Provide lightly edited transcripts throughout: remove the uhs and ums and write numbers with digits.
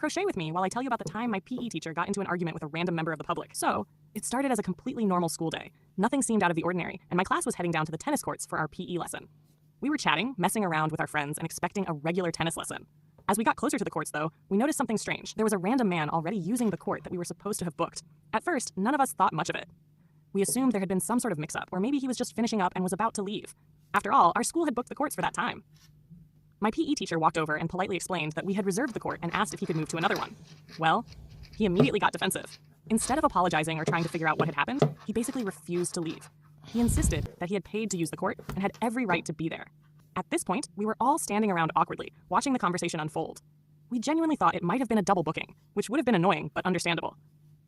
Crochet with me while I tell you about the time my PE teacher got into an argument with a random member of the public. So, it started as a completely normal school day. Nothing seemed out of the ordinary, and my class was heading down to the tennis courts for our PE lesson. We were chatting, messing around with our friends, and expecting a regular tennis lesson. As we got closer to the courts, though, we noticed something strange. There was a random man already using the court that we were supposed to have booked. At first, none of us thought much of it. We assumed there had been some sort of mix-up, or maybe he was just finishing up and was about to leave. After all, our school had booked the courts for that time. My PE teacher walked over and politely explained that we had reserved the court and asked if he could move to another one. Well, he immediately got defensive. Instead of apologizing or trying to figure out what had happened, he basically refused to leave. He insisted that he had paid to use the court and had every right to be there. At this point, we were all standing around awkwardly, watching the conversation unfold. We genuinely thought it might have been a double booking, which would have been annoying, but understandable.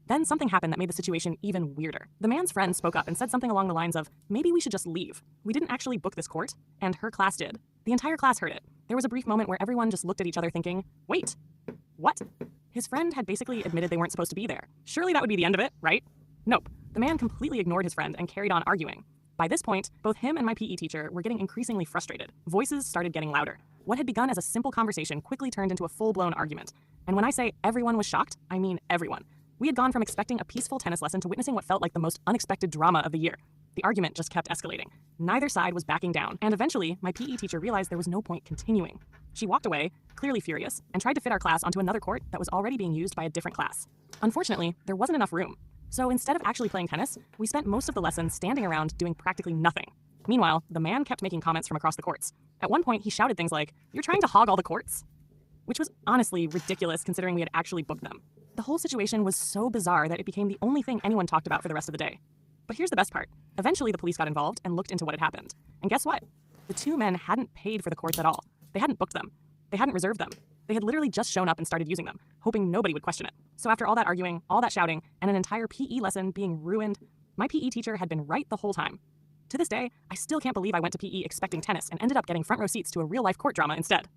Then something happened that made the situation even weirder. The man's friend spoke up and said something along the lines of, maybe we should just leave. We didn't actually book this court, and her class did. The entire class heard it. There was a brief moment where everyone just looked at each other thinking, wait, what? His friend had basically admitted they weren't supposed to be there. Surely that would be the end of it, right? Nope. The man completely ignored his friend and carried on arguing. By this point, both him and my PE teacher were getting increasingly frustrated. Voices started getting louder. What had begun as a simple conversation quickly turned into a full-blown argument. And when I say everyone was shocked, I mean everyone. We had gone from expecting a peaceful tennis lesson to witnessing what felt like the most unexpected drama of the year. The argument just kept escalating. Neither side was backing down, and eventually, my PE teacher realized there was no point continuing. She walked away, clearly furious, and tried to fit our class onto another court that was already being used by a different class. Unfortunately, there wasn't enough room. So instead of actually playing tennis, we spent most of the lesson standing around doing practically nothing. Meanwhile, the man kept making comments from across the courts. At one point, he shouted things like, "You're trying to hog all the courts?" Which was honestly ridiculous considering we had actually booked them. The whole situation was so bizarre that it became the only thing anyone talked about for the rest of the day. But here's the best part. Eventually, the police got involved and looked into what had happened. And guess what? The two men hadn't paid for the courts at all. They hadn't booked them. They hadn't reserved them. They had literally just shown up and started using them, hoping nobody would question it. So after all that arguing, all that shouting, and an entire PE lesson being ruined, my PE teacher had been right the whole time. To this day, I still can't believe I went to PE expecting tennis and ended up getting front row seats to a real-life court drama instead.